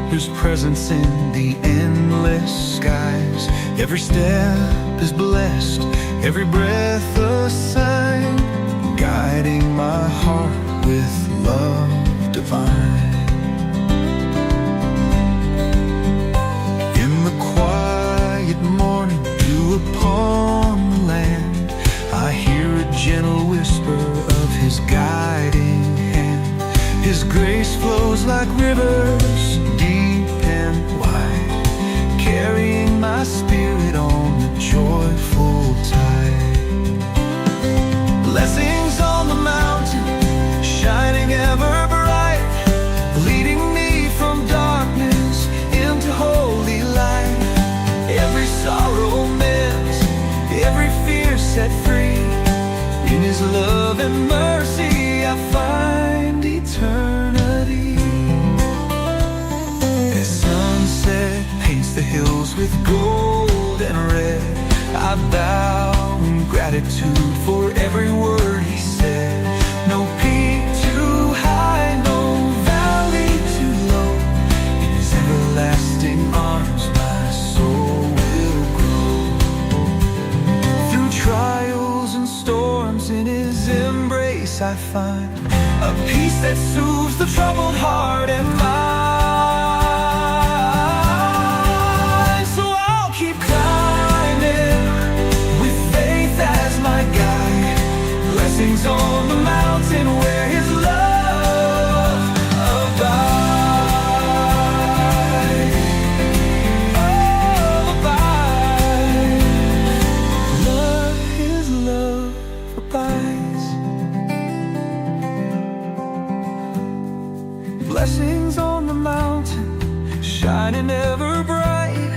His presence in the endless skies. Every step is blessed, every breath a sign, guiding my heart with love divine. In the quiet morning dew upon the land, I hear a gentle whisper of His guiding hand. His grace flows like rivers, deep and wide, carrying my spirit on the joyful tide. Blessings on the mountain, shining ever bright, leading me from darkness into holy light. Every sorrow mends, every fear set free. In His love and mercy I find eternity. As sunset paints the hills with gold and red, I bow in gratitude for every word He said. No peak too high, no valley too low. In His everlasting arms my soul will grow. Through trials and storms in His embrace I find a peace that soothes the troubled heart and mind. So I'll keep climbing with faith as my guide. Blessings on the mountain where His love abides. Oh, abide. His love abides. Blessings on the mountain, shining ever bright,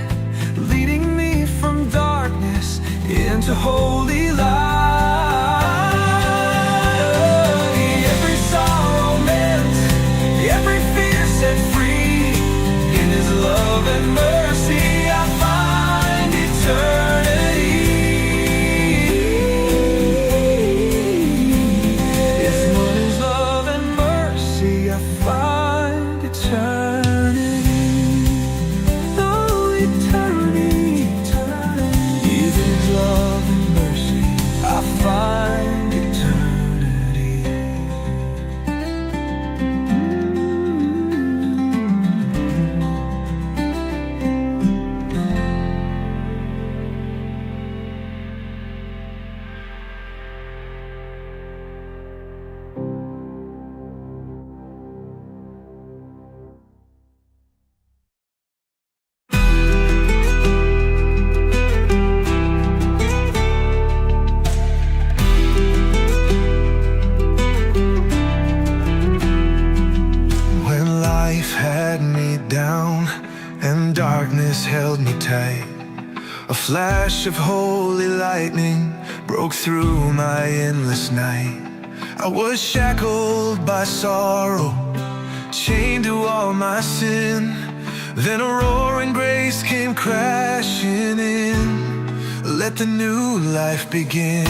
leading me from darkness into holy light. Every sorrow mends, every fear set free. In His love and mercy I find eternity. It's in His love and mercy I find eternity. Oh, eternity. Is in His love and mercy I find eternity. When life had me down and darkness held me tight, a flash of holy lightning broke through my endless night. I was shackled by sorrow, chained to all my sin. Then a roaring grace came crashing in. Let the new life begin.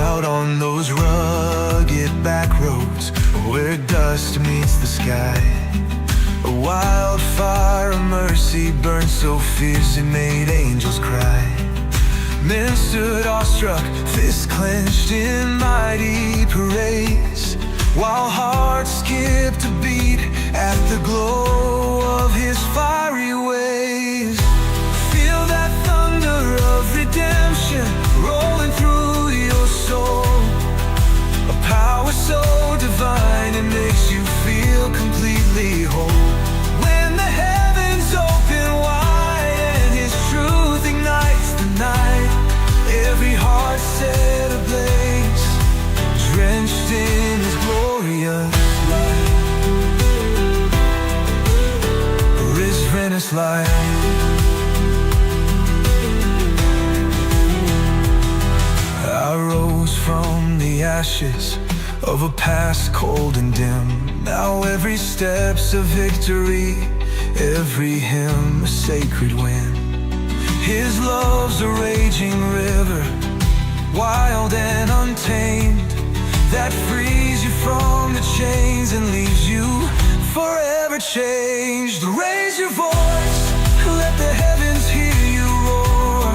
Out on those rugged back roads where dust meets the sky, a wildfire of mercy burned so fierce it made angels cry. Men stood awestruck, fists clenched in mighty praise, while hearts skipped a beat at the glow of His fiery waves. Feel that thunder of redemption rolling through your soul, a power so divine it makes you feel completely whole. When the heavens open wide and His truth ignites the night, every heart set ablaze, drenched in His glorious light. Risen His light. I rose from the ashes of a past cold and dim. Now every step's a victory, every hymn a sacred win. His love's a raging river, wild and untamed, that frees you from the chains and leaves you forever changed. Raise your voice, let the heavens hear you roar.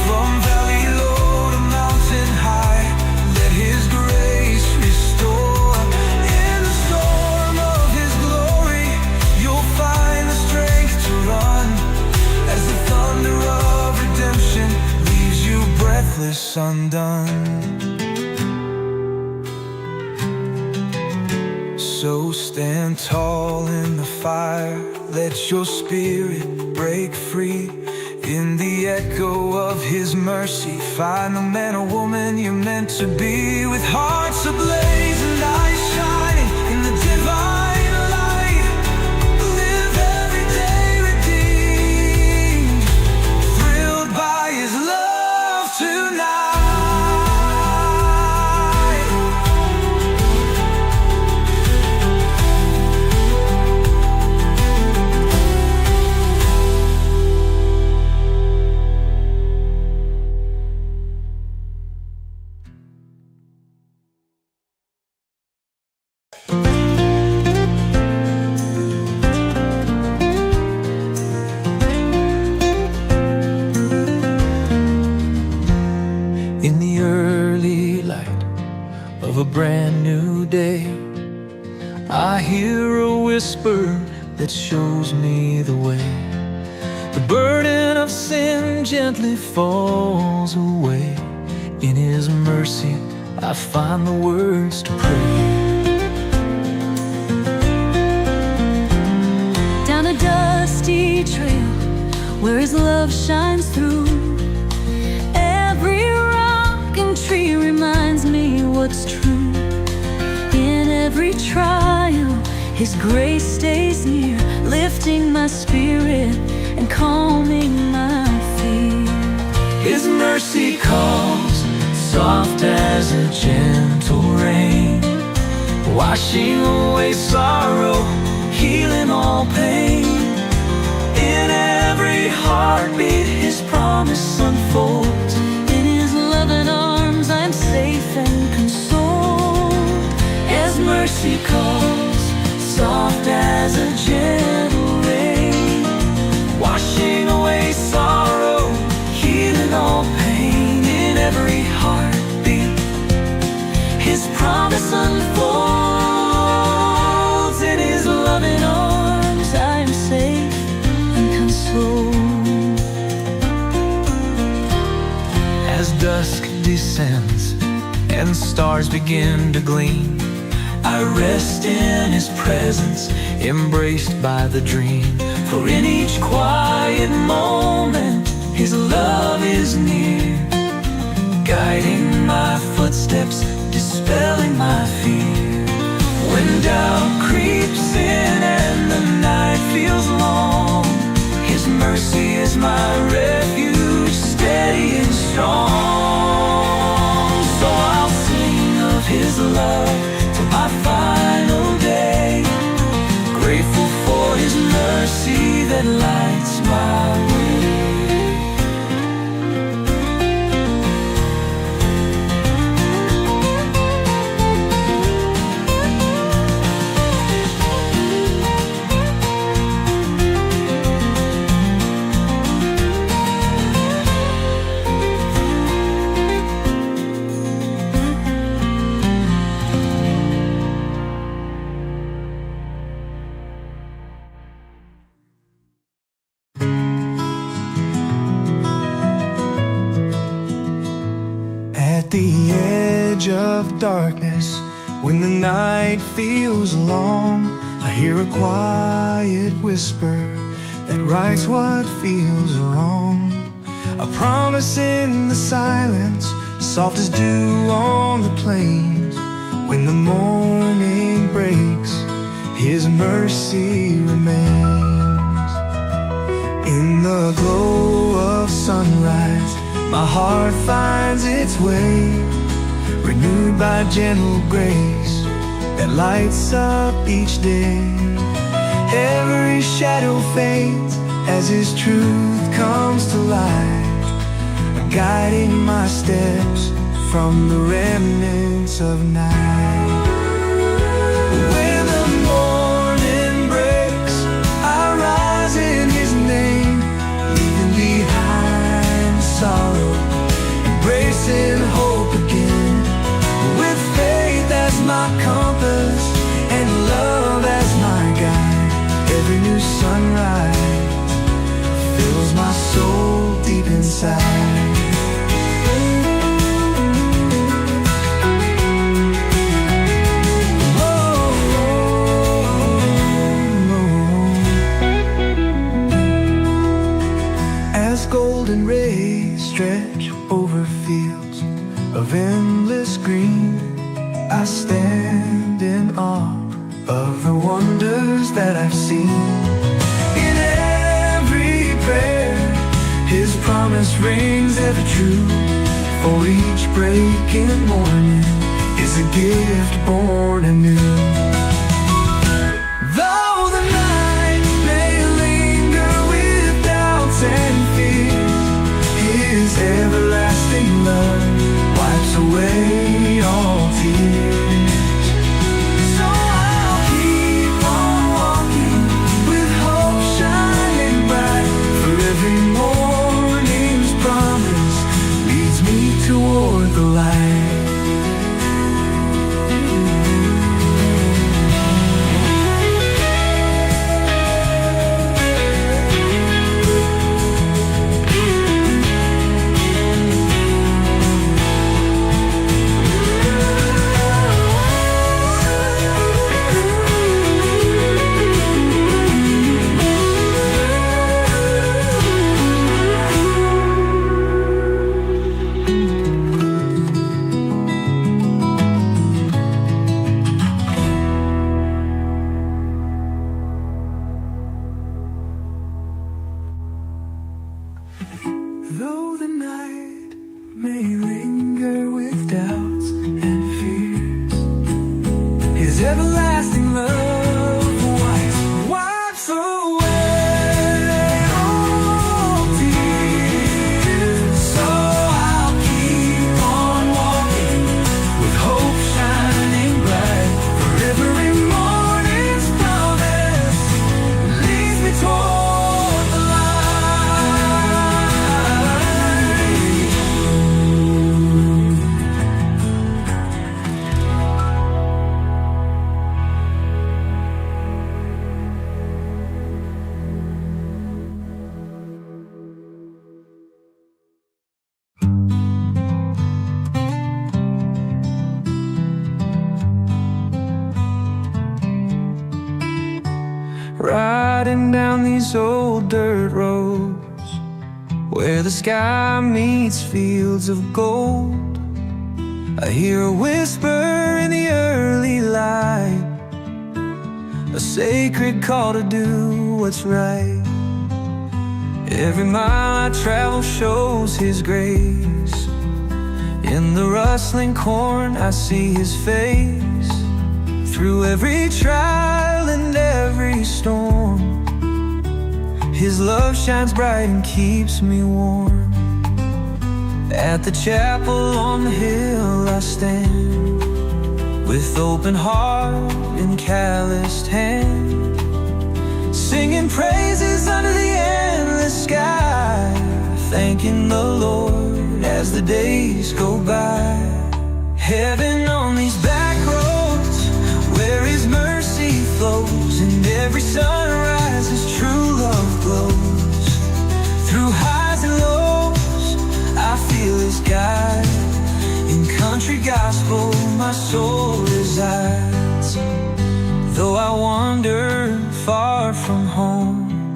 From valley low to mountain high, let His grace restore. In the storm of His glory, you'll find the strength to run, as the thunder of redemption leaves you breathless, undone. So stand tall in the fire, let your spirit break free. In the echo of His mercy, find the man or woman you're meant to be. With hearts ablaze and eyes shining in the divine light, live every day redeemed, thrilled by His love tonight. In the early light of a brand new day, I hear a whisper that shows me the way. The burden of sin gently falls away. In His mercy, I find the words to pray. Down a dusty trail where His love shines through, every rock and tree reminds me what's true. In every trial, His grace stays near, lifting my spirit and calming my fear. His mercy calls, soft as a gentle rain, washing away sorrow, healing all pain. In every heartbeat, His promise unfolds. In His loving arms, I'm safe and consoled. As mercy calls, soft as a gentle rain, washing away sorrow, healing all pain. In every heartbeat, His promise unfolds. In His loving arms, I am safe and consoled. As dusk descends and stars begin to gleam, I rest in His presence, embraced by the dream. For in each quiet moment, His love is near, guiding my footsteps, dispelling my fear. When doubt creeps in and the night feels long, His mercy is my refuge, steady and strong. So I'll sing of His love till my final day, grateful for His mercy that lights my way. At the edge of darkness, when the night feels long, I hear a quiet whisper that rights what feels wrong. A promise in the silence, soft as dew on the plains. When the morning breaks, His mercy remains. In the glow of sunrise, my heart finds its way, renewed by gentle grace that lights up each day. Every shadow fades as His truth comes to light, guiding my steps from the remnants of night. When the morning breaks, I rise in His name, leaving behind sorrow, embracing hope again. With faith as my compass and love as my guide, every new sunrise fills my soul deep inside. As golden rays stretch over fields of endless green, I stand in awe of the wonders that I've seen. In every prayer, His promise rings ever true. For each breaking morning is a gift born anew. Though the night may linger with doubts and fears, His everlasting love wipes away all tears. So I'll keep on walking with hope shining bright, for every morning's promise leads me toward the light. Though the night may linger with doubts and fears, His everlasting love wipes away all tears. So I'll keep on walking with hope shining bright, for every morning's promise leads me toward the light. Riding down these old dirt roads where the sky meets fields of gold, I hear a whisper in the early light, a sacred call to do what's right. Every mile I travel shows His grace. In the rustling corn I see His face. Through every trial and every storm, His love shines bright and keeps me warm. At the chapel on the hill I stand, with open heart and calloused hand, singing praises under the endless sky, thanking the Lord as the days go by. Heaven on these back roads where His mercy flows, and every sunrise His true love glows. Through highs and lows I feel His guide. In country gospel my soul resides. Though I wander far from home,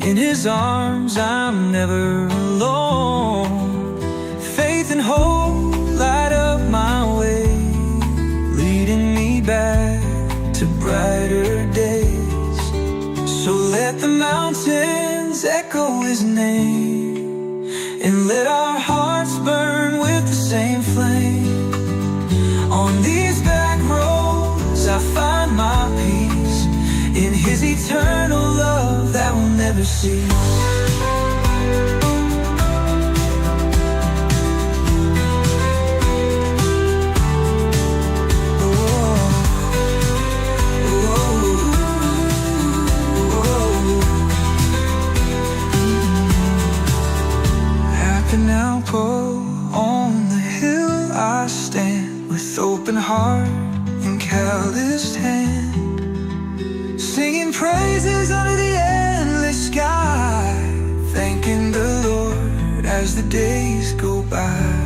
in His arms I'm never alone. Faith and hope light up my way, leading me back to brighter days. So let the mountains echo His name, and let our hearts burn with the same flame. On these back roads I find my peace, in His eternal love that will never cease. calloused hand, singing praises under the endless sky, thanking the Lord as the days go by.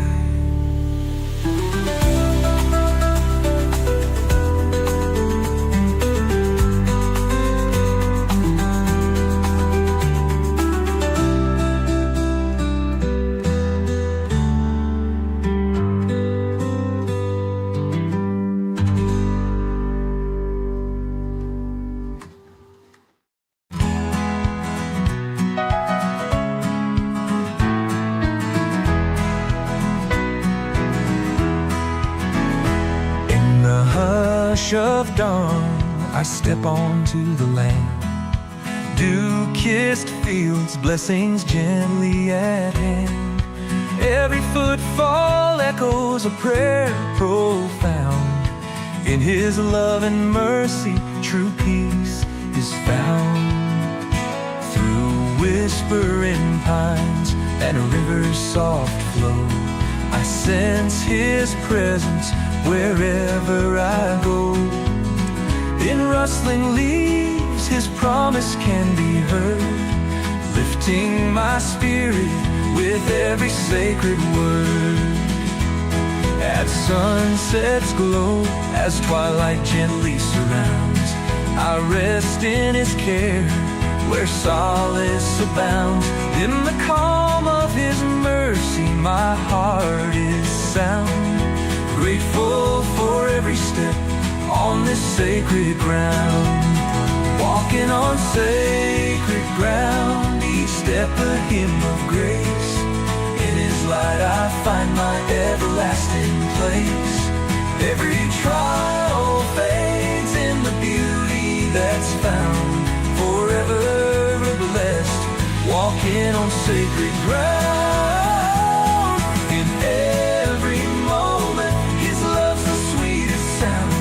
Of dawn, I step onto the land. Dew-kissed fields, blessings gently at hand. Every footfall echoes a prayer profound. In His love and mercy, true peace is found. Through whispering pines and a river's soft flow, I sense His presence wherever I go. In rustling leaves, His promise can be heard, lifting my spirit with every sacred word. At sunset's glow, as twilight gently surrounds, I rest in His care, where solace abounds. In the calm of His mercy, my heart is sound, grateful for every step on this sacred ground. Walking on sacred ground, each step a hymn of grace. In His light I find my everlasting place. Every trial fades in the beauty that's found. Forever blessed, walking on sacred ground. In every moment, His love's the sweetest sound.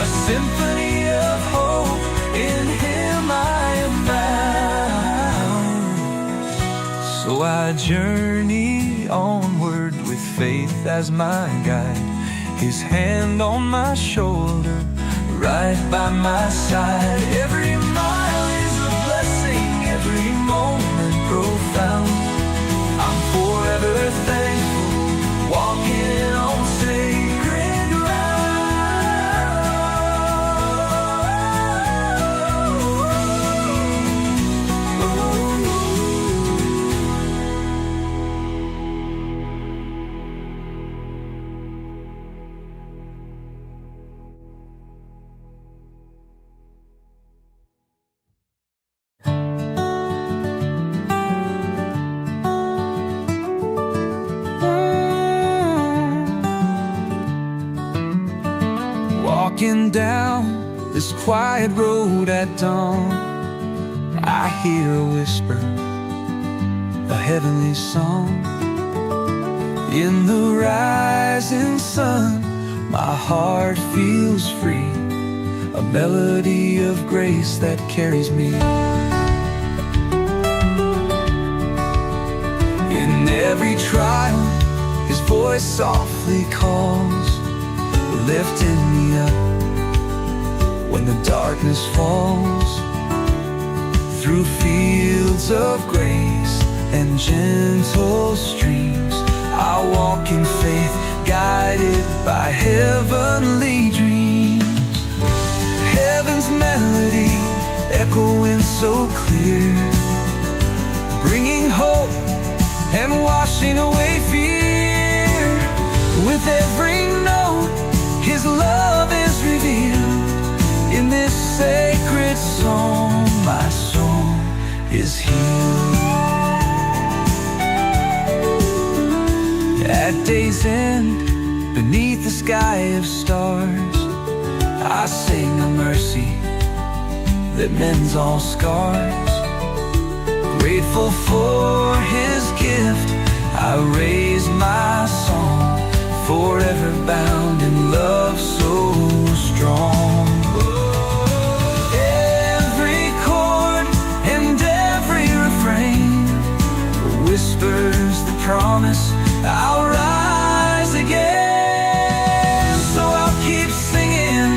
A symphony of hope, in Him I am bound. So I journey onward with faith as my guide, His hand on my shoulder, right by my side. Every mile is a blessing, every moment profound. I'm forever thankful, walking on sacred Walking down this quiet road at dawn, I hear a whisper, a heavenly song. In the rising sun, my heart feels free, a melody of grace that carries me. In every trial, His voice softly calls, lifting me up when the darkness falls. Through fields of grace and gentle streams, I walk in faith, guided by heavenly dreams. Heaven's melody echoing so clear, bringing hope and washing away fear. With every note, His love is revealed. In this sacred song, my soul is healed. At day's end, beneath the sky of stars, I sing a mercy that mends all scars. Grateful for His gift, I raise my song, forever bound in love so strong. Every chord and every refrain whispers the promise, I'll rise again. So I'll keep singing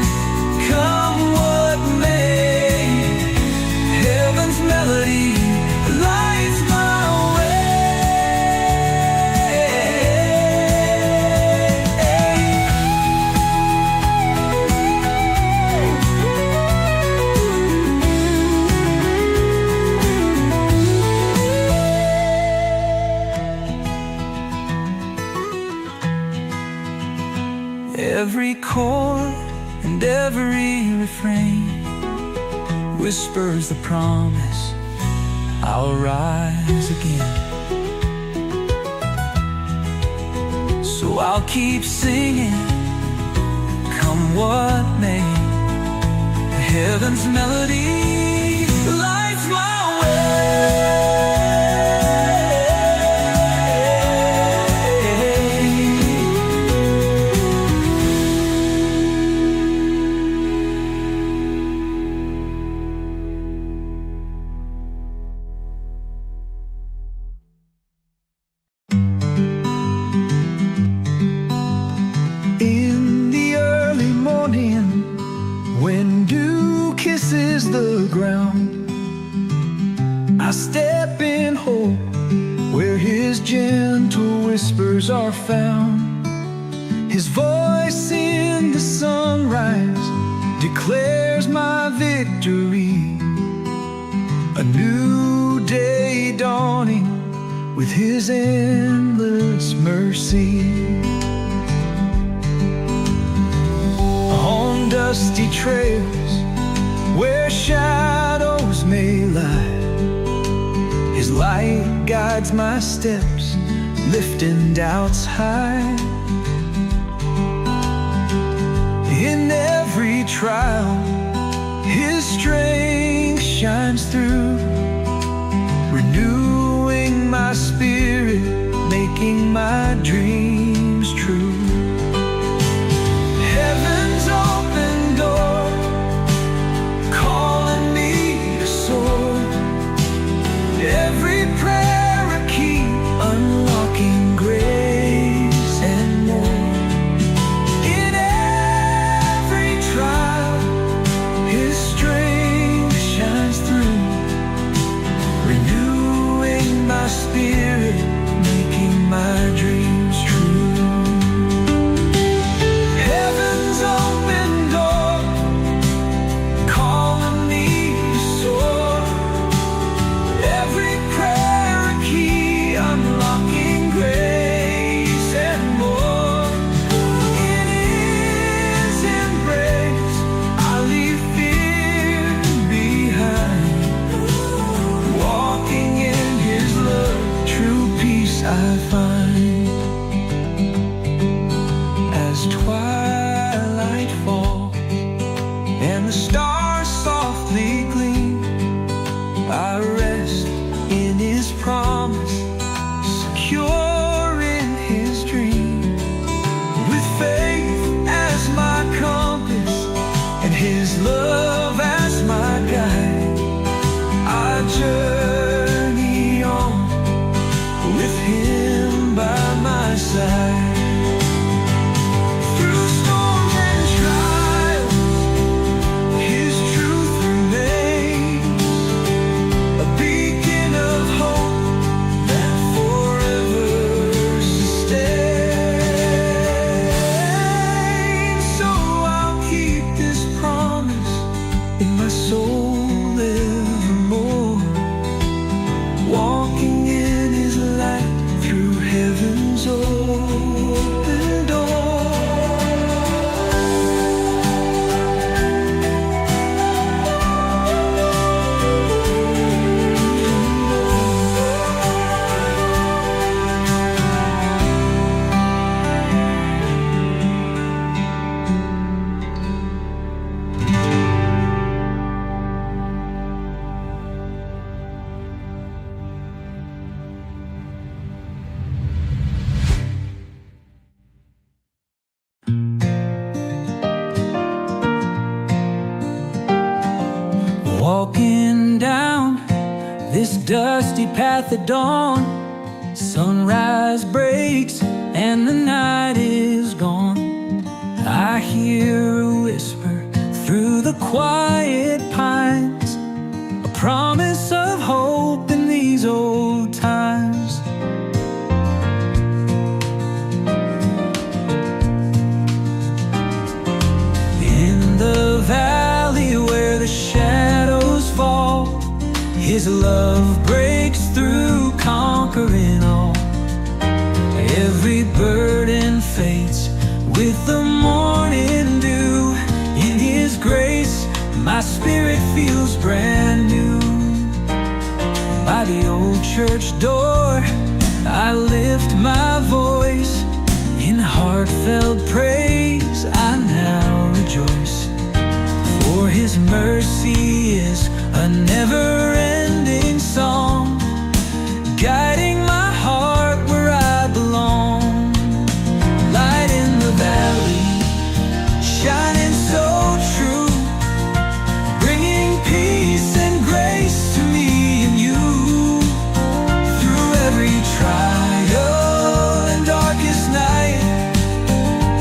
every refrain whispers the promise I'll rise again. So I'll keep singing, come what may. Heaven's melody lights my way. In the early morning, when dew kisses the ground, I step in hope where his gentle whispers are found. His voice in the sunrise declares my victory. A new day dawning with his endless mercy. On dusty trails where shadows may lie, his light guides my steps, lifting doubts high. In every trial, his strength shines through, renewing my spirit, making my dreams true. Heaven's open door, calling me to soar. Every prayer a key, unlocking grace and more. In every trial, his strength shines through, renewing my spirit, making my dreams true. Heaven's open door, calling me to soar. Every prayer a key, unlocking grace and more. In his embrace, I leave fear behind. Walking in his love, true peace I find. As twilight falls and the stars softly gleam, I rest in his promise, secure in his dream. With faith as my compass and his love as my guide, I journey on with him by my side. Through storms and trials, his truth remains, a beacon of hope that forever sustains. So I'll keep this promise in my soul evermore, walking in his light through heaven's open door. Walking down this dusty path at dawn, sunrise breaks and the night is gone. I hear a whisper through the quiet pines, a promise of hope in these old times. In the valley where the shadows fall, his love breaks through, conquering all. Every burden fades with the morning dew. In his spirit feels brand new. By the old church door, I lift my voice in heartfelt praise. I now rejoice, for His mercy is a never-ending song, guiding my heart where I belong. Light in the valley, shining so true, bringing peace and grace to me and you. Through every trial and darkest night,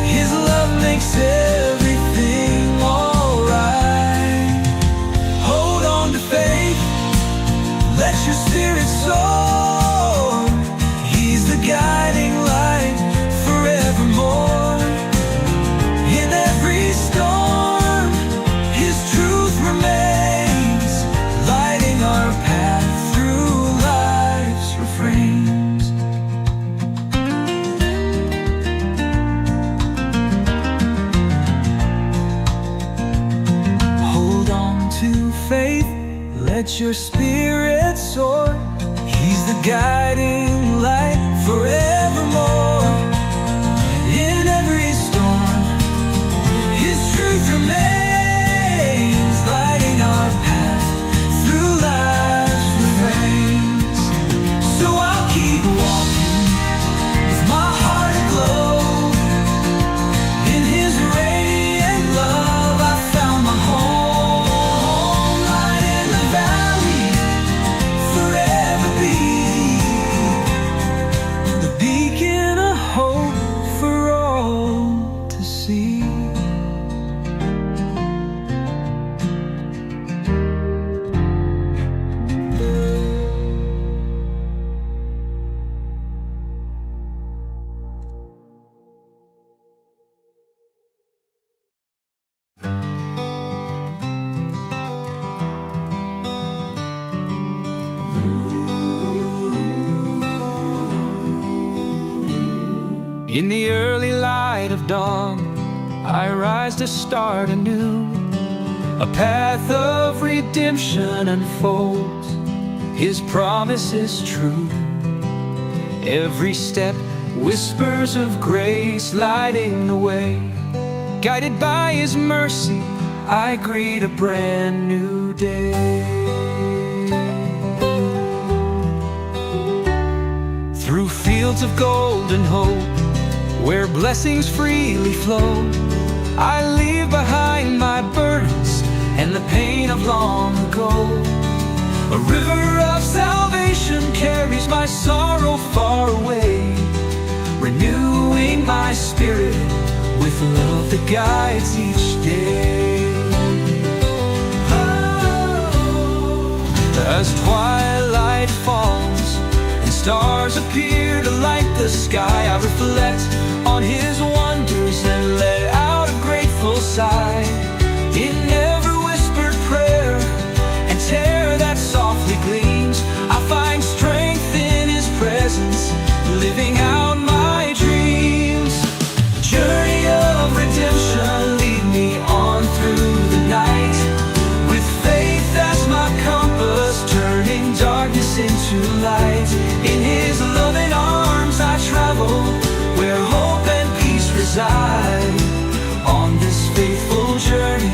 His love makes everything alright. Hold on to faith, let your spirit soar. He's the guiding light forevermore. In every storm, His truth remains, lighting our path through life's refrains. Hold on to faith, let your spirit soar. He's the guiding light forevermore. In every storm, His truth remains, lighting our path through life's refrains. So I'll keep walking with my heart aglow. In His radiant love I found my home. Light in the valley, forever be the beacon of hope for all to see. In the early light of dawn, I rise to start anew. A path of redemption unfolds, His promise is true. Every step whispers of grace, lighting the way. Guided by His mercy, I greet a brand new day. Through fields of gold and hope, where blessings freely flow, I leave behind my burdens and the pain of long ago. A river of salvation carries my sorrow far away, renewing my spirit with love that guides each day. As twilight falls and stars appear to light the sky, I reflect on His wonders and let out a grateful sigh. In every whispered prayer and tear that softly gleams, I find strength in His presence, living out my dreams. Journey of redemption, lead me on through the night, with faith as my compass, turning darkness into light. In His loving arms I travel, where hope and peace reside. On this faithful journey,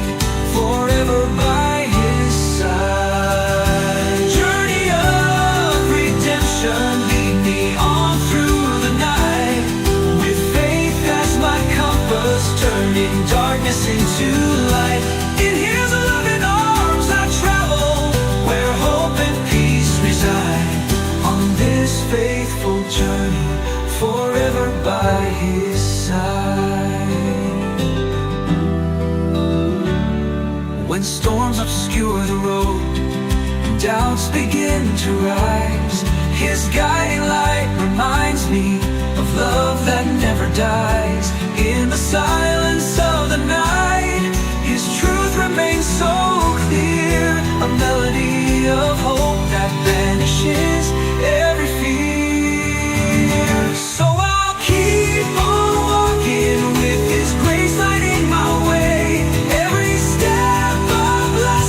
forever by His side. Journey of redemption, lead me on through the night, with faith as my compass, turning darkness into light. In His loving arms I travel, where hope and peace reside. On this faithful journey, forever by His side. When storms obscure the road and doubts begin to rise, His guiding light reminds me of love that never dies. In the silence of the night, His truth remains so clear, a melody of hope that vanishes every fear. So I'll keep on walking with His grace lighting my way. Every step a blessing,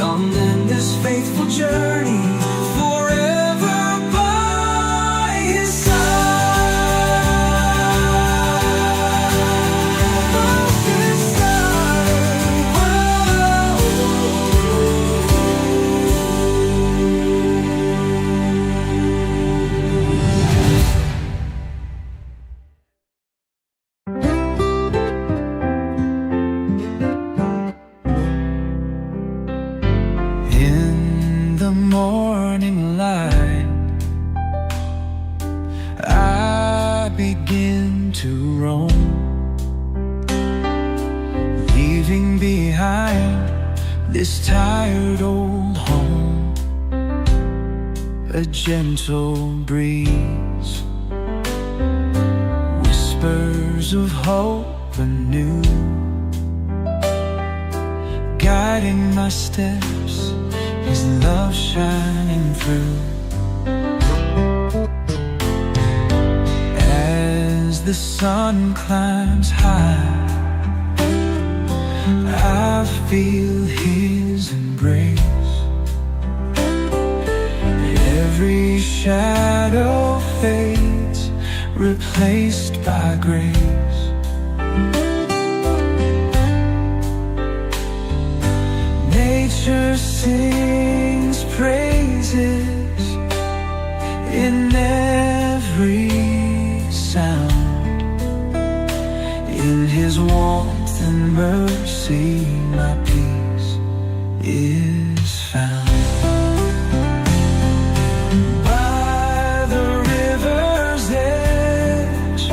on this faithful journey, forever by his in the morning light. I begin to roam, leaving behind this tired old home. A gentle breeze, whispers of hope anew, guiding my steps, His love shining through. As the sun climbs high, I feel His embrace. Every shadow fades, replaced by grace. Nature sings praises in every sound. In His warmth and mercy, my peace is found. By the river's edge,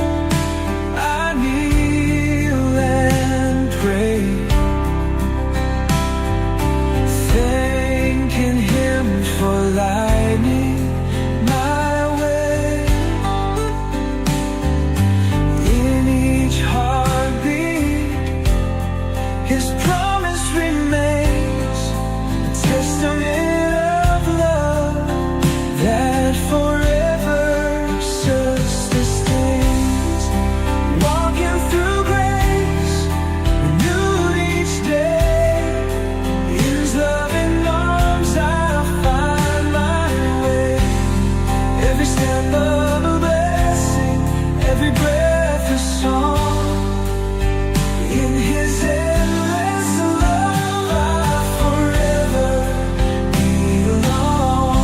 I kneel and pray, thanking Him for lighting my way. In each heartbeat, His promise remains, a testament of love that forever sustains. Walking through grace, renewed each day, in His loving arms I'll find my way. Every step of a blessing, every breath a song. In His endless love I forever belong.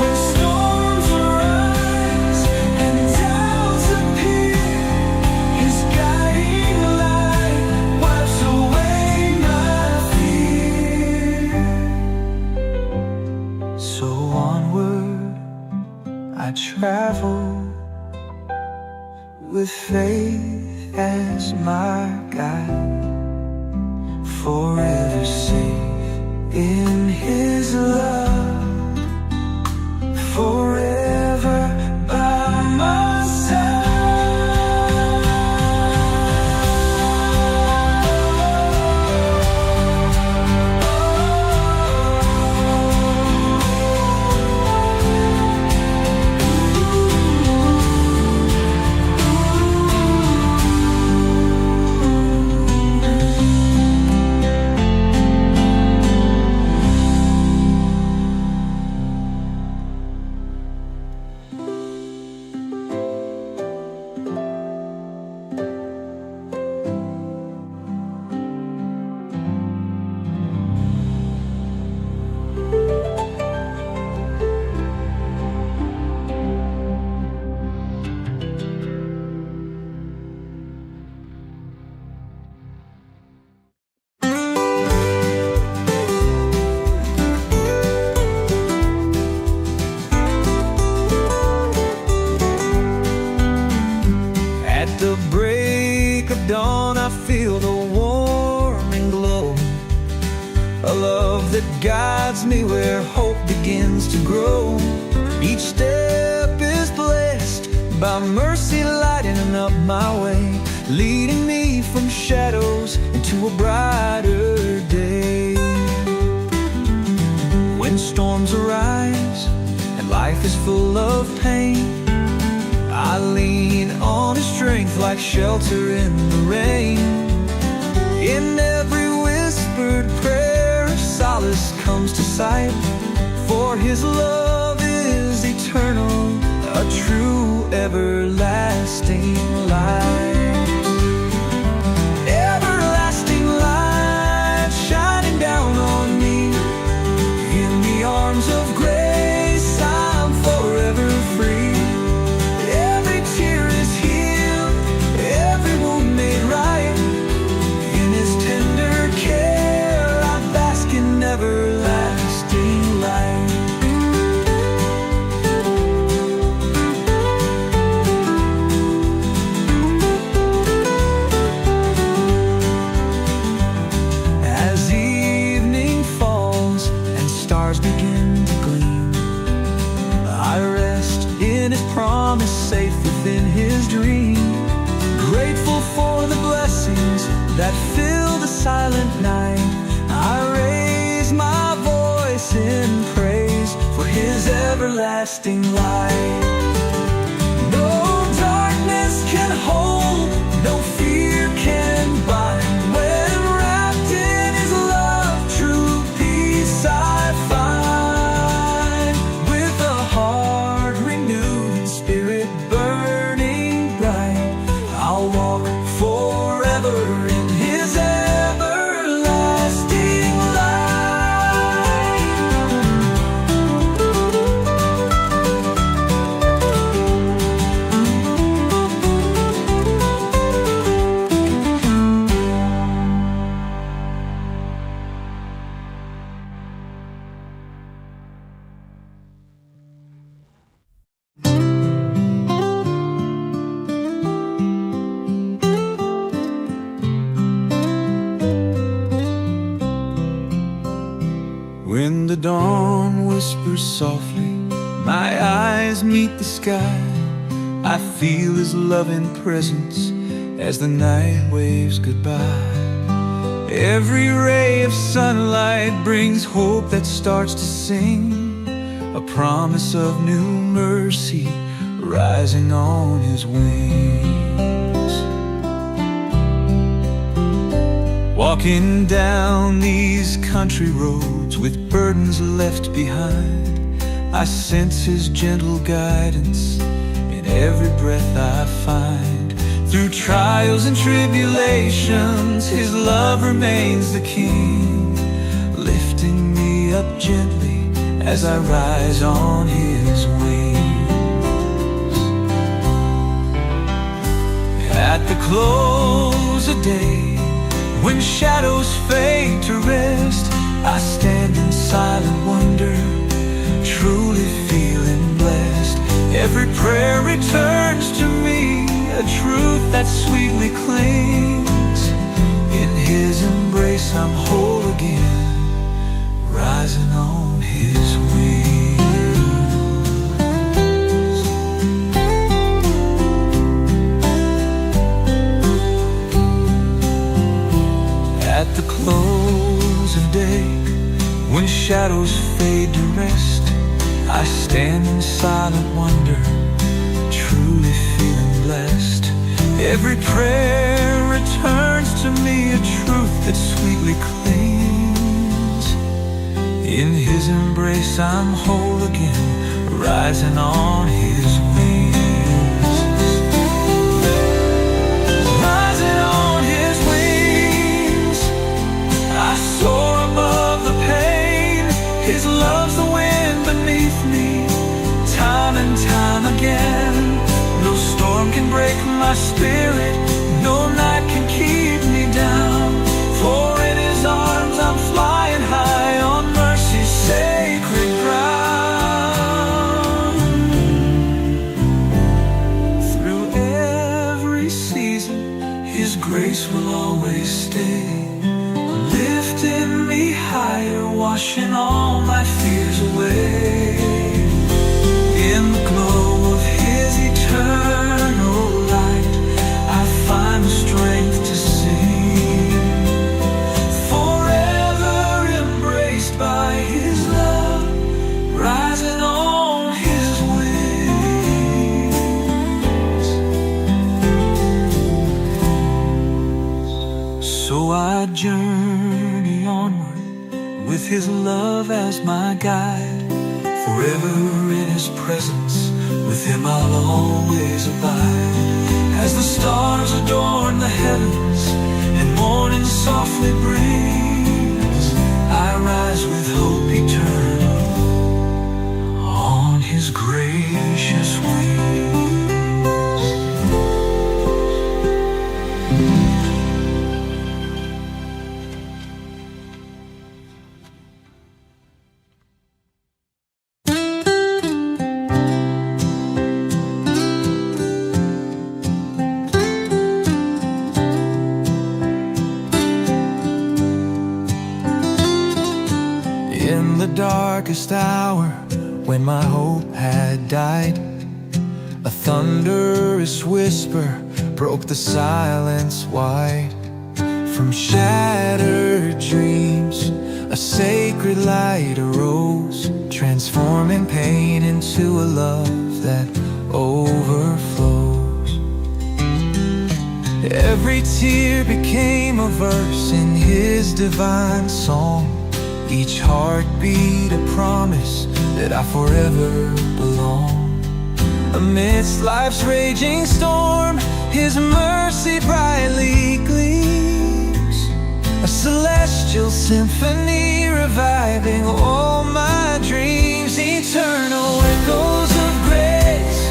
When storms arise and doubts appear, His guiding light wipes away my fear. So onward I travel, with faith as my guide, forever safe in His love, forever by my side. At the break of dawn, I feel the warming glow, a love that guides me where hope begins to grow. Each step is blessed by mercy lighting up my way, leading me from shadows into a brighter day. When storms arise and life is full of pain, I lean on His strength like shelter in the rain. In every whispered prayer, comes to sight, for his love is eternal, a true everlasting light. Everlasting light shining down on me. In the arms of grace I'm forever free. Every tear is healed, every wound made right. In his tender care I bask in everlasting light. As evening falls and stars begin to gleam, I rest in his promise, safe within his dream. Grateful for the blessings that fill the silent night, I raise my voice in praise for his everlasting light. No darkness can hold, no fear can bind. When wrapped in his love, true peace I find. With a heart renewed and spirit burning bright, I'll walk forever in his everlasting light. When the dawn whispers softly, my eyes meet the sky, I feel his loving presence as the night waves goodbye. Every ray of sunlight brings hope that starts to sing, a promise of new mercy rising on his wings. Walking down these country roads with burdens left behind, I sense his gentle guidance in every breath I find. Through trials and tribulations, his love remains the king, lifting me up gently as I rise on his wings. At the close of day, when shadows fade to rest, I stand in silent wonder, truly feeling blessed. Every prayer returns to me a truth that sweetly clings. In his embrace I'm whole again, rising on his wings. At the close of day, when shadows fade to rest, I stand in silent wonder, truly feeling blessed. Every prayer returns to me a truth that sweetly clings. In his embrace I'm whole again, rising on his wings. Rising on his wings, I soar above the pain. His love's the wind beneath me, time and time again. No storm can break my spirit, no night can keep me down. For in his arms I'm flying high on mercy's sacred ground. Through every season, his grace will always stay, lifting me higher, washing all my fears away. In the glow of his eternal light, I find the strength to sing, forever embraced by his love, rising on his wings. So I journey onward with His love as my guide. Forever in His presence, with Him I'll always abide. As the stars adorn the heavens and morning softly brings, I rise with hope eternal on His gracious wings. In the darkest hour, when my hope had died, a thunderous whisper broke the silence wide. From shattered dreams, a sacred light arose, transforming pain into a love that overflows. Every tear became a verse in His divine song, each heartbeat a promise that I forever belong. Amidst life's raging storm, His mercy brightly gleams, a celestial symphony reviving all my dreams. Eternal echoes of grace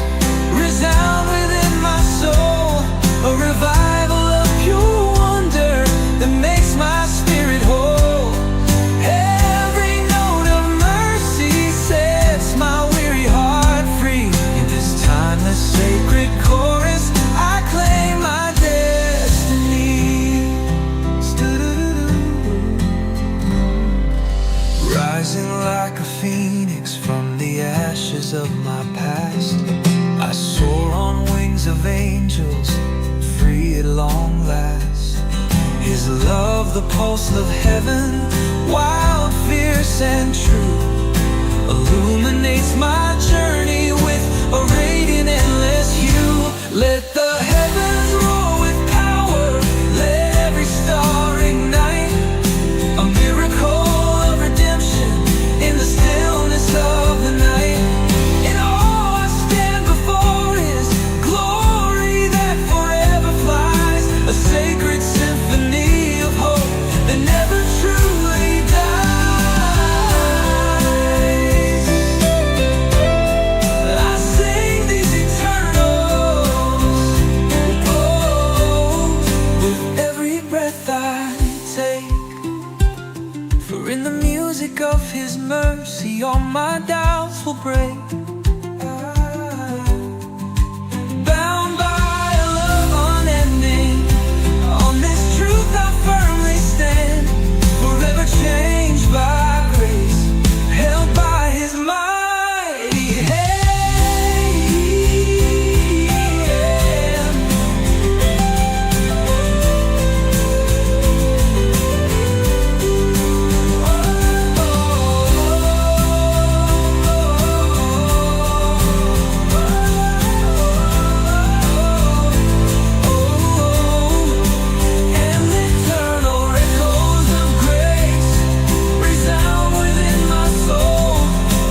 resound within my soul, a revival of pure wonder that makes my spirit whole. Sacred chorus, I claim my destiny. Rising like a phoenix from the ashes of my past, I soar on wings of angels, free at long last. His love, the pulse of heaven, wild, fierce and true, illuminates my journey with a radiant endless hue. Let the heavens roar with power, let every star ignite a miracle of redemption in the stillness of the night. In awe I stand before His glory that forever flies, a sacred symphony of hope that never truly dies. I sing these eternals, oh, with every breath I take. For in the music of His mercy, all my doubts will break. Bound by a love unending, on this truth I firmly stand. Forever changed by grace, held by His mighty hand. And eternal echoes of grace resound within my soul,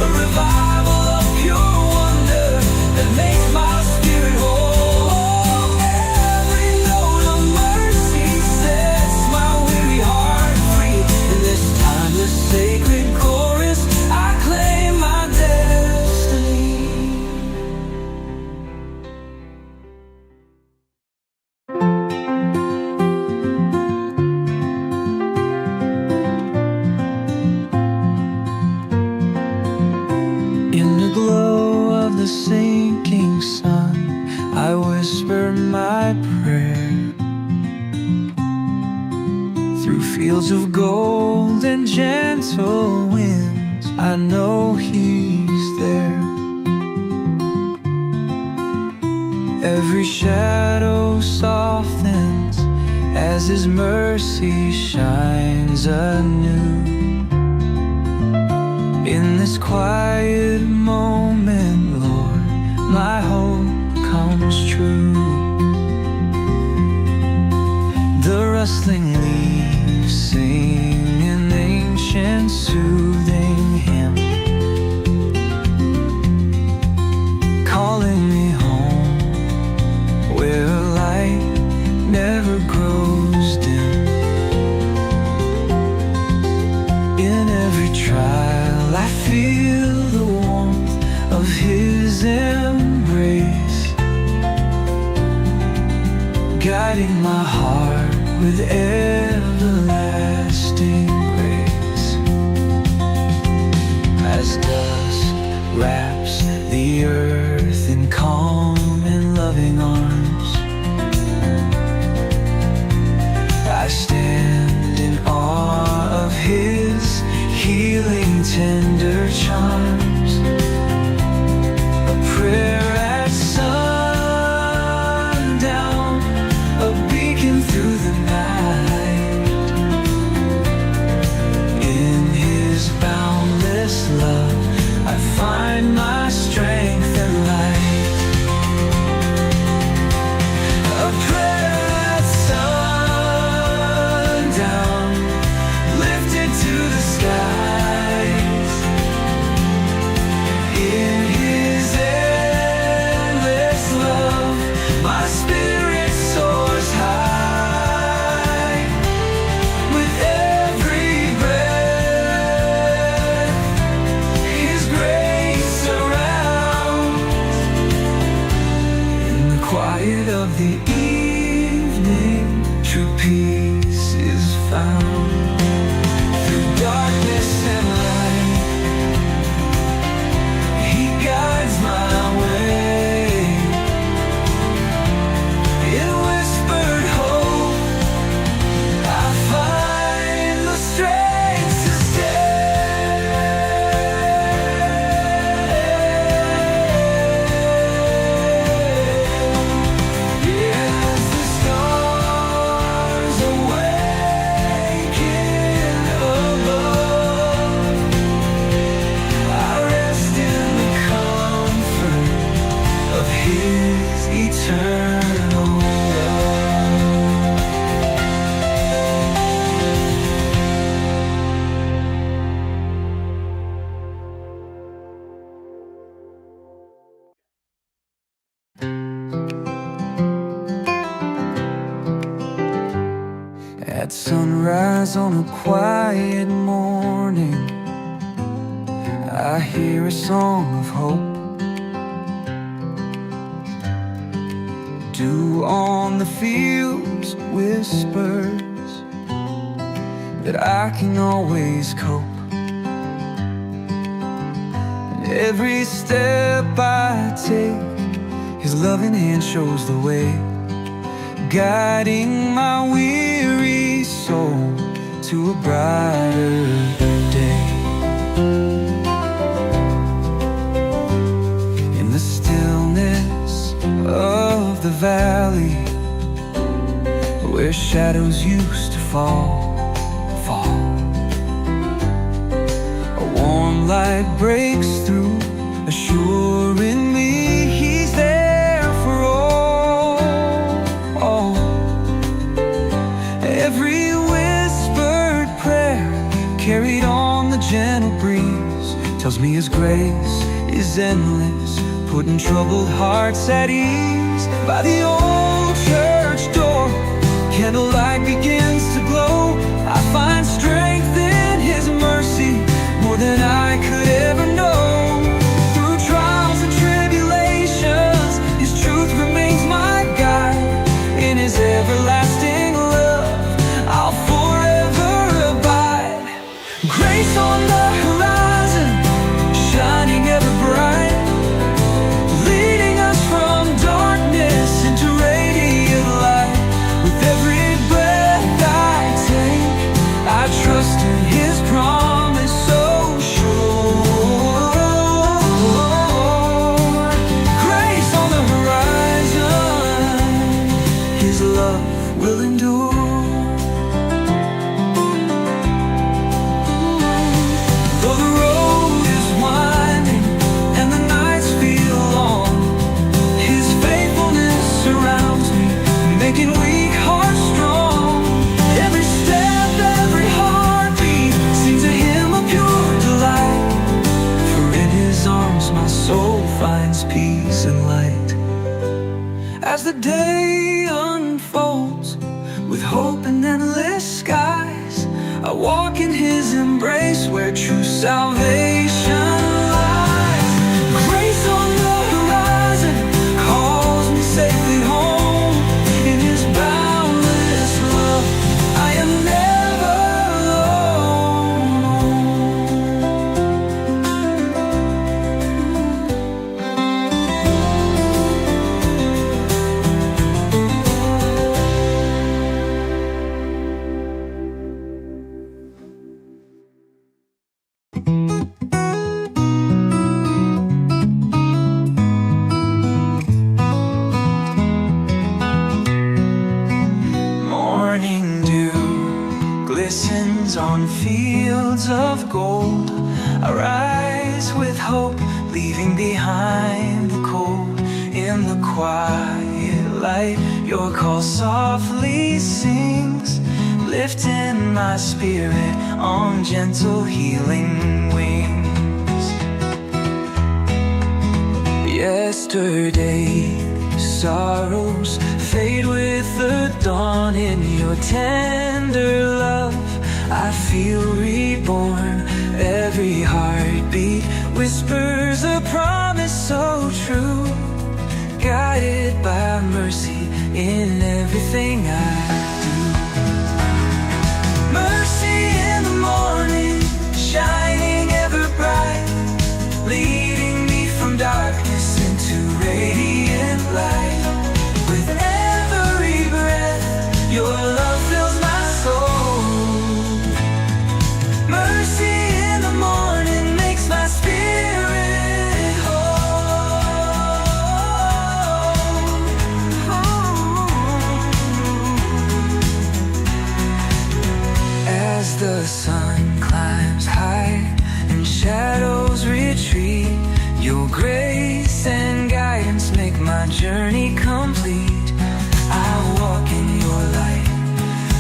a revival of pure wonder that makes my spirit whole. Every note of mercy sets my weary heart free. In this timeless sacred chorus, I claim my destiny. In the glow of the sinking sun, I whisper my prayer. Through fields of gold and gentle winds, I know He's there. Every shadow softens as His mercy shines anew. In this quiet moment, Lord, my hope comes true. The rustling leaves sing an ancient and soothing hymn, calling me home where light never grows dim. In every trial I feel the warmth of his embrace, guiding my heart with everlasting grace. As dust wraps the earth in calm and loving arms, I stand in awe of his healing tender charms. A prayer at sundown, a beacon through the night. In his boundless love I find my strength and light. A prayer at sundown, lifted to the skies. In his endless love my spirit soars high. With every breath his grace surrounds. In the quiet of the evening true peace is found. Through darkness and light he guides my way. In whispered hope I find the strength to stay. Yes, the stars awaken above. I rest in the comfort of his eternal love. At sunrise on a quiet morning, I hear a song of hope. Dew on the fields whispers that I can always cope. And every step I take, his loving hand shows the way, guiding my weary soul to a brighter day. In the stillness of the valley, where shadows used to fall, a warm light breaks through, assuring me he's there for all. Every whispered prayer carried on the gentle breeze tells me his grace is endless, putting troubled hearts at ease. By the old church door, candlelight begins to glow. I find strength in his mercy, more than I could ever know. Through trials and tribulations, his truth remains my guide. In his everlasting love, I'll forever abide. Grace on the horizon, shining ever bright, leading us from darkness into radiant light. With every breath As the day unfolds with hope and endless skies, I walk in His embrace where true salvation lies. Grace on the horizon calls me safely home. In His boundless love, I am never on fields of gold. I rise with hope, leaving behind the cold. In the quiet light, your call softly sings, lifting my spirit on gentle healing wings. Yesterday, sorrows fade with the dawn. In your tender love, I feel reborn. Every heartbeat whispers a promise so true, guided by mercy in everything I do. Mercy in the morning, shining ever bright, leading me from darkness into radiant light. With every breath, your love fills my soul. Mercy in the morning makes my spirit whole. As the sun climbs high and shadows retreat, your grace and guidance make my journey complete. I walk in your light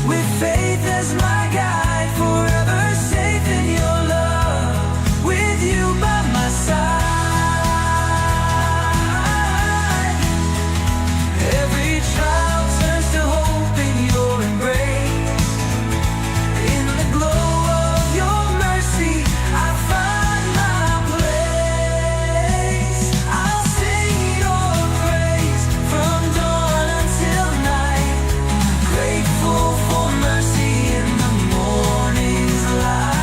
with faith as my guide, forever safe in your love, with you by my side. Every trial turns to hope in your embrace. In the glow of your mercy, I find my place. I'll sing your praise from dawn until night, grateful for mercy in the morning's light.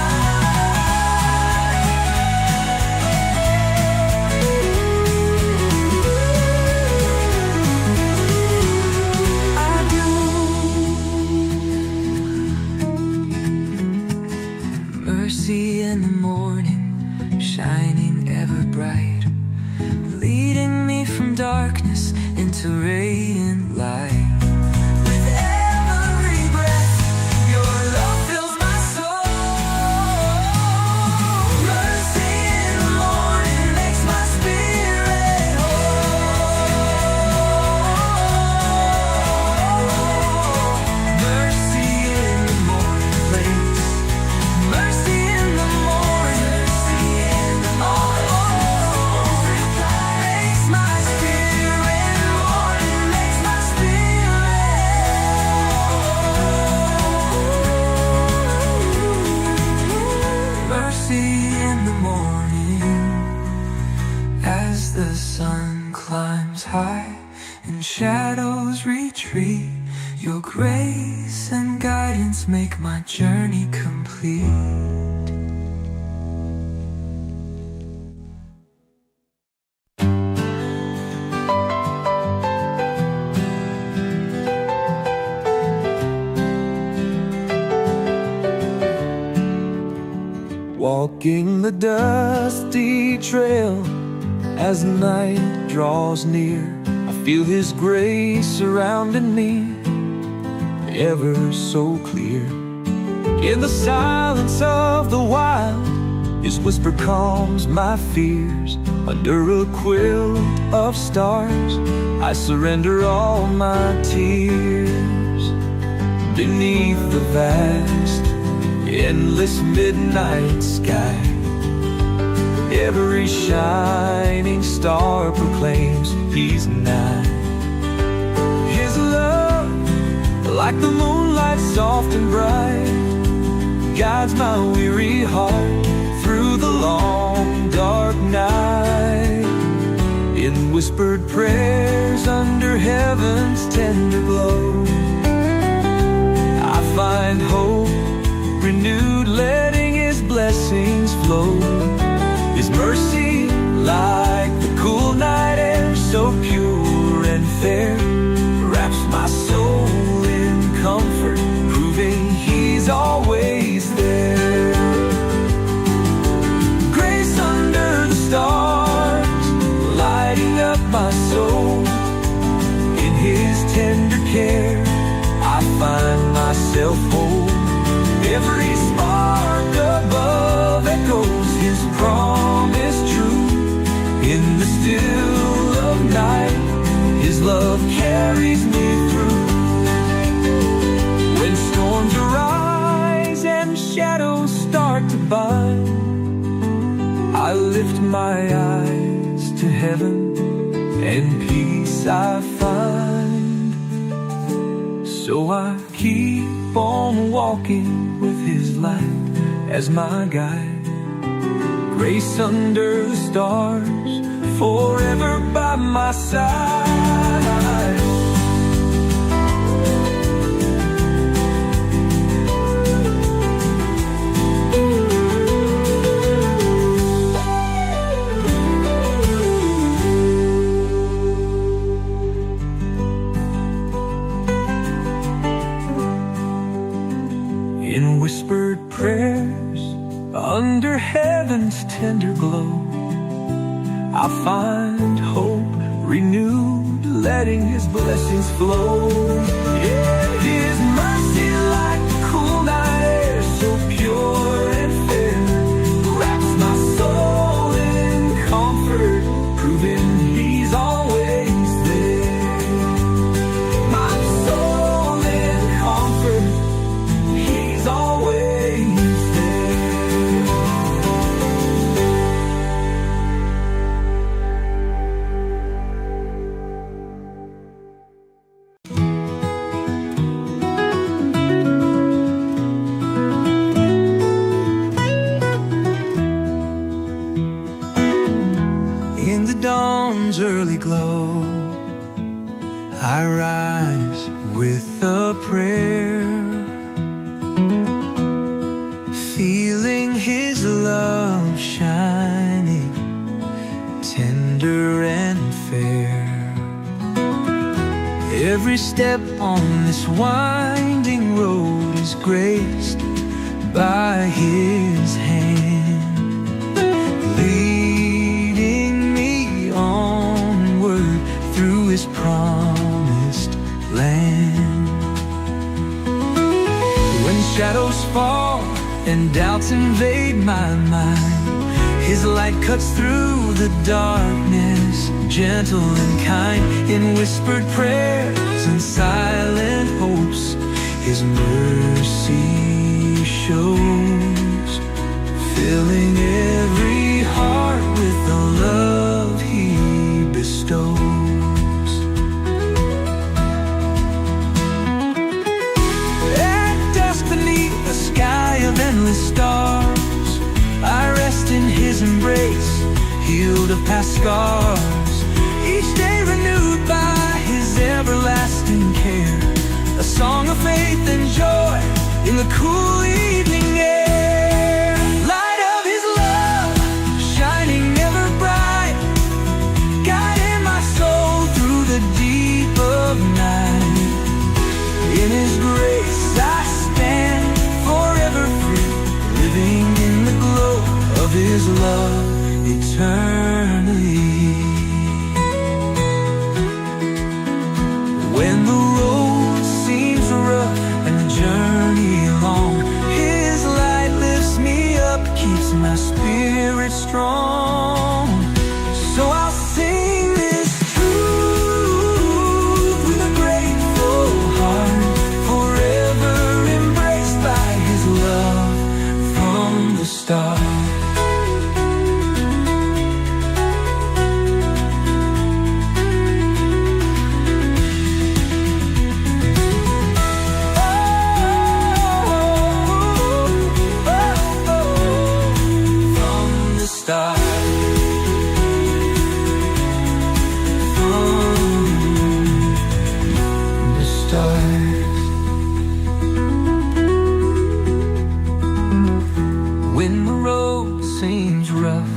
I do. Mercy in the morning, shining ever bright, leading me from darkness into radiant light. With every breath, your love fills my soul. Mercy in the morning makes my spirit whole. Mercy in the morning place. Mercy in the morning. Mercy in the morning makes my spirit morning, makes my spirit. Mercy in the morning, as the sun climbs high and shadows retreat, your grace and guidance make my journey complete. Walking the dusty trail as night draws near, I feel His grace surrounding me, ever so clear. In the silence of the wild, His whisper calms my fears. Under a quilt of stars, I surrender all my tears. Beneath the vast, endless midnight sky, every shining star proclaims He's nigh. like the moonlight soft and bright, guides my weary heart through the long dark night. In whispered prayers under heaven's tender glow, I find hope renewed, letting His blessings flow. His mercy, like the cool night air, so pure and fair, wraps my soul in comfort, proving He's always there. Grace under the stars, lighting up my soul. In His tender care, I find myself whole. Every spark above echoes His promise true. In the still of night, His love carries me through. When storms arise and shadows start to bind, I lift my eyes to heaven and peace I find. So I keep on walking with His light as my guide. Grace under the stars, forever by my side. In whispered prayers, under heaven's tender glow, I find hope renewed, letting His blessings flow. Yeah, His mercy like the cool night air, so pure and fair, wraps my soul in comfort, proving He's always there. My soul in comfort, He's always there. In the dawn's early glow, I rise with a prayer, feeling His love shining, tender and fair. Every step on this winding road is graced by His hand, leading me onward through His promised land. When shadows fall and doubts invade my mind, His light cuts through the darkness, gentle and kind. In whispered prayers and silent hopes, His mercy shows, filling every heart with the love He bestows. At dusk beneath the sky of endless stars, I rest in His embrace, healed of past scars. Each day renewed by His everlasting care, a song of faith and joy in the cool evening air. Light of His love, shining ever bright, guiding my soul through the deep of night. In His grace I stand forever free, living in the glow of His love eternally. When the road seems rough and the journey long, His light lifts me up, keeps my spirit strong. So I'll sing this truth with a grateful heart, forever embraced by His love from the start. start. The start. When the road seems rough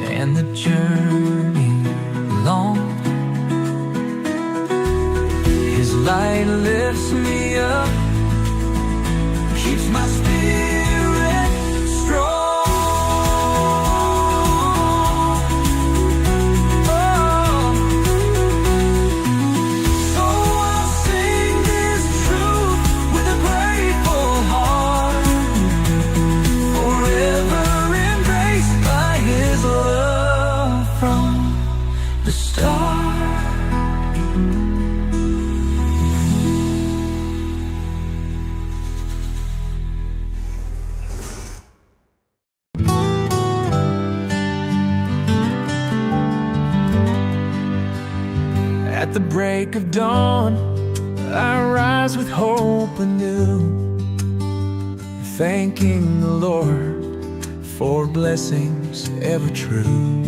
and the journey long, His light lifts me up, keeps my spirit strong. Oh. So I'll sing this truth with a grateful heart, forever embraced by His love from the start. At the break of dawn, I rise with hope anew, thanking the Lord for blessings ever true.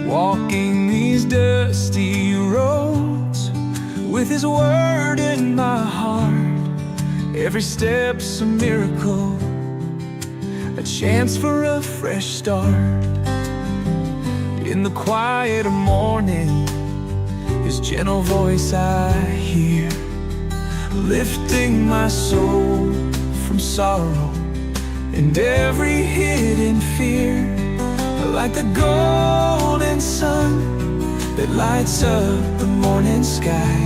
Walking these dusty roads with His word in my heart, every step's a miracle, a chance for a fresh start. In the quiet of morning, His gentle voice I hear, lifting my soul from sorrow and every hidden fear. Like the golden sun that lights up the morning sky,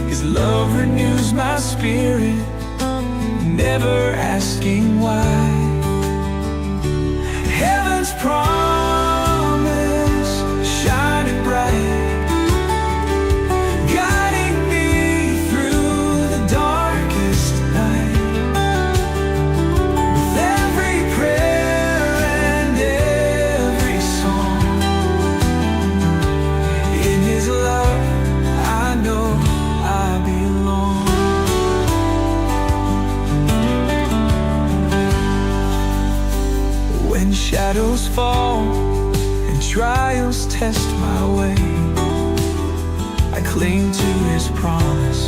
His love renews my spirit, never asking why. Heaven's promise shining bright, shadows fall and trials test my way. I cling to His promise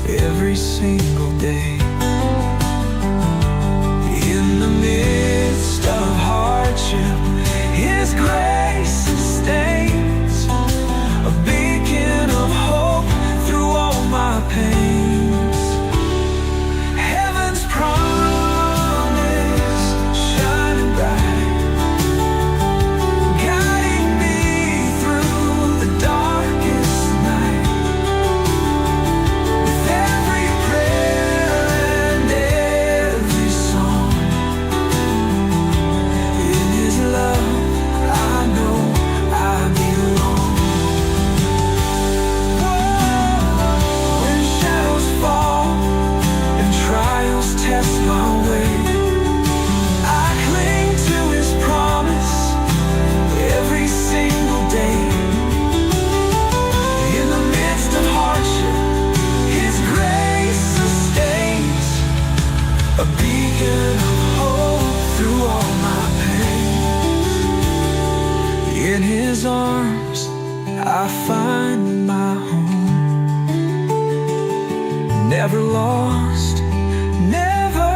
every single day. In the midst of hardship, His grace sustains, a beacon of hope through all my pains. Heaven's promise arms, I find my home. Never lost, never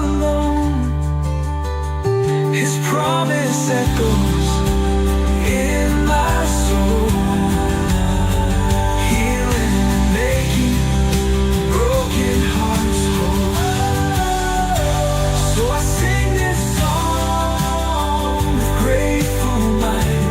alone. His promise echoes in my soul, healing and making broken hearts whole. So I sing this song with grateful mind,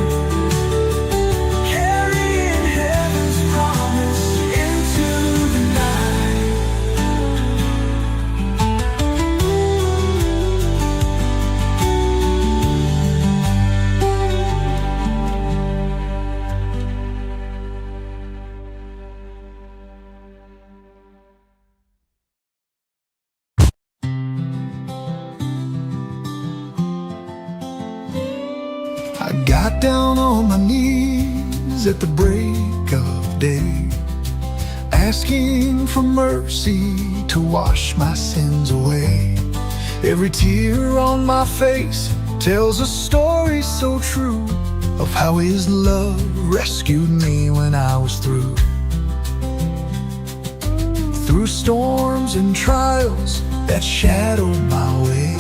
I got down on my knees at the break of day, asking for mercy to wash my sins away. Every tear on my face tells a story so true of how His love rescued me when I was through. Through storms and trials that shadowed my way,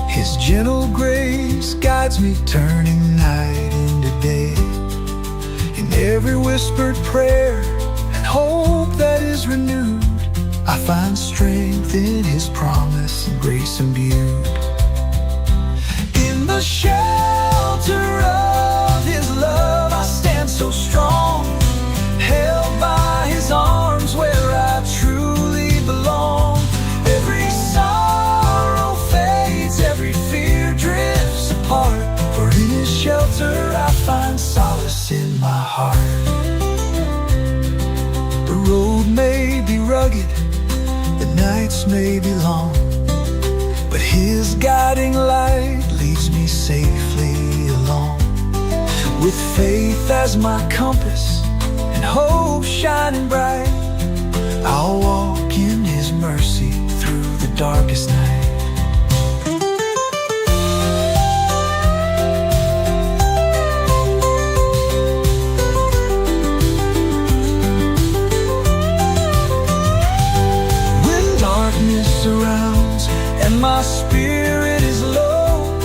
His gentle grace guides me, turning night into day. In every whispered prayer and hope that is renewed, I find strength in His promise and grace imbued. In the shelter of His love I stand so strong, held by His arms where I truly belong. Every sorrow fades, every fear drifts apart, for in His shelter I find solace in my heart. The road may be rugged, the nights may be long, but His guiding light leads me safely along. With faith as my compass and hope shining bright, I'll walk in His mercy through the darkest night. When darkness surrounds and my spirit is low,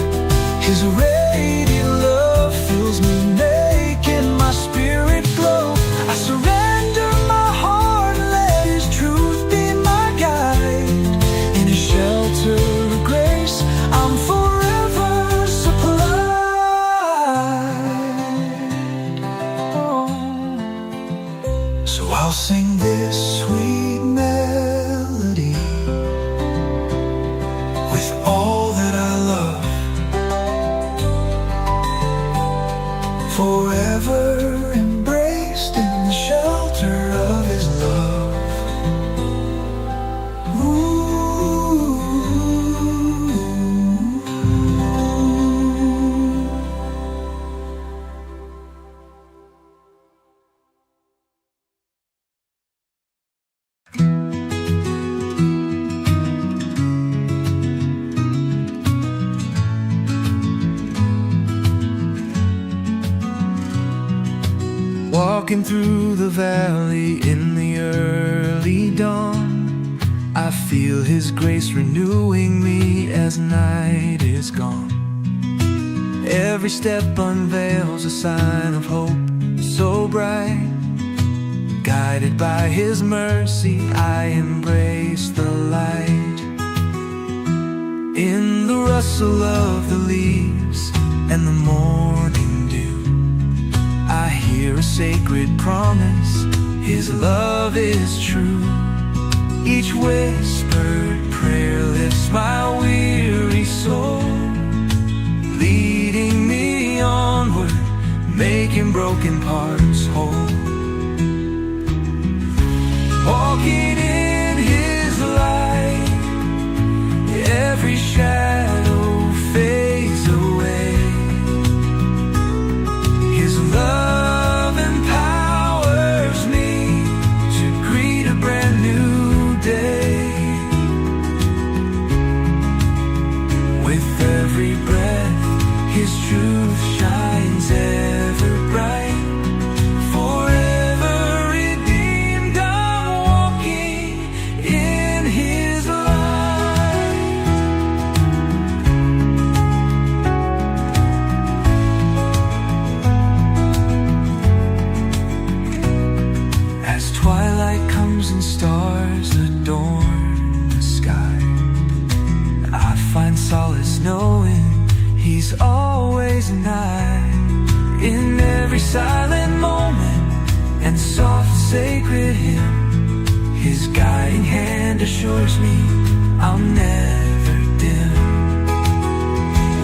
His radiant love fills me, making my spirit glow. I surrender my heart and let His truth be my guide. In His shelter of grace I'm forever supplied. Oh. So I'll sing this sweet melody with all that I love, forever embraced in the shelter of His love. Ooh. Walking through the valley in the early dawn, I feel His grace renewing me as night is gone. Every step unveils a sign of hope so bright. Guided by His mercy, I embrace the light. In the rustle of the leaves and the morning dew, I hear a sacred promise, His love is true. Each whispered prayer lifts my weary soul, leading me onward, making broken parts whole. Walking in His light, every shadow fades away. His love empowers me to greet a brand new day. With every breath, His truth shines ever bright. Forever redeemed, I'm walking in His light. As twilight comes and stars adorn the sky, I find solace knowing He's always nigh. In every silent moment and soft sacred hymn, His guiding hand assures me I'll never dim.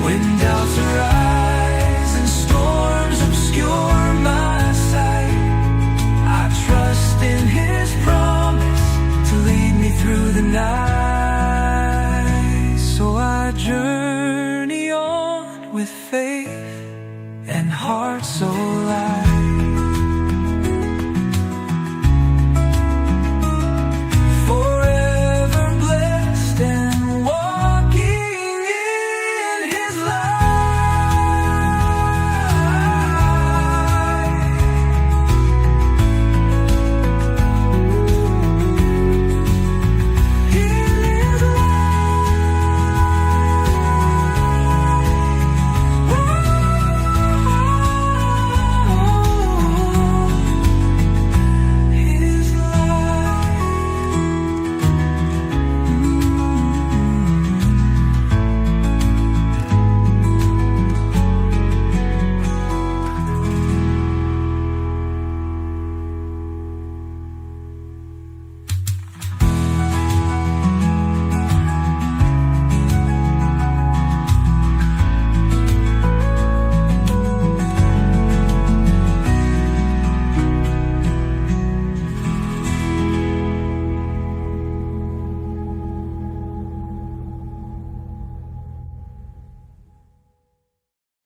When doubts arise and storms obscure my sight, I trust in His promise to lead me through the night. So I journey on with faith,